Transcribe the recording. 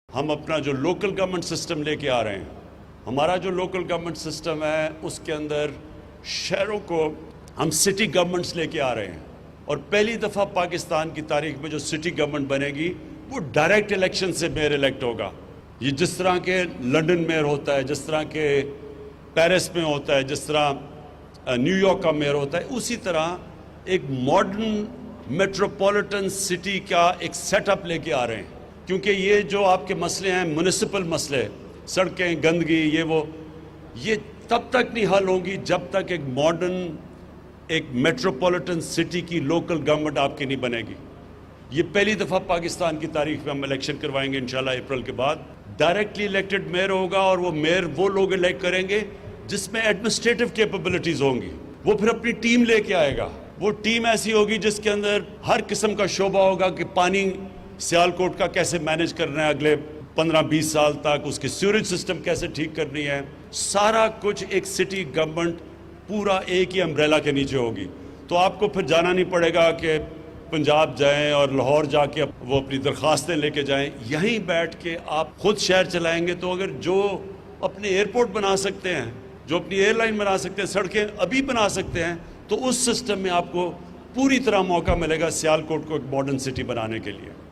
ہم اپنا جو لوکل گورنمنٹ سسٹم لے کے آ رہے ہیں، ہمارا جو لوکل گورنمنٹ سسٹم ہے اس کے اندر شہروں کو ہم سٹی گورنمنٹس لے کے آ رہے ہیں، اور پہلی دفعہ پاکستان کی تاریخ میں جو سٹی گورنمنٹ بنے گی وہ ڈائریکٹ الیکشن سے میئر الیکٹ ہوگا۔ یہ جس طرح کے لنڈن میئر ہوتا ہے، جس طرح کے پیرس میں ہوتا ہے، جس طرح نیو یارک کا میئر ہوتا ہے، اسی طرح ایک ماڈرن میٹروپولیٹن سٹی کا ایک سیٹ اپ لے کے آ رہے ہیں، کیونکہ یہ جو آپ کے مسئلے ہیں میونسپل مسئلے، سڑکیں، گندگی، یہ تب تک نہیں حل ہوں گی جب تک ایک ماڈرن ایک میٹروپولیٹن سٹی کی لوکل گورنمنٹ آپ کی نہیں بنے گی۔ یہ پہلی دفعہ پاکستان کی تاریخ میں ہم الیکشن کروائیں گے انشاءاللہ اپریل کے بعد۔ ڈائریکٹلی الیکٹڈ میئر ہوگا، اور وہ میئر وہ لوگ الیکٹ کریں گے جس میں ایڈمنسٹریٹو کیپیبلٹیز ہوں گی۔ وہ پھر اپنی ٹیم لے کے آئے گا، وہ ٹیم ایسی ہوگی جس کے اندر ہر قسم کا شعبہ ہوگا کہ پانی سیالکوٹ کا کیسے مینیج کرنا ہے اگلے 15-20 سال تک، اس کی سیوریج سسٹم کیسے ٹھیک کرنی ہے، سارا کچھ ایک سٹی گورنمنٹ پورا ایک ہی امبریلا کے نیچے ہوگی۔ تو آپ کو پھر جانا نہیں پڑے گا کہ پنجاب جائیں اور لاہور جا کے وہ اپنی درخواستیں لے کے جائیں، یہیں بیٹھ کے آپ خود شہر چلائیں گے۔ تو اگر جو اپنے ایئرپورٹ بنا سکتے ہیں، جو اپنی ایئر لائن بنا سکتے ہیں، سڑکیں ابھی بنا سکتے ہیں، تو اس سسٹم میں آپ کو پوری طرح موقع ملے گا سیالکوٹ کو ایک ماڈرن سٹی بنانے کے لیے۔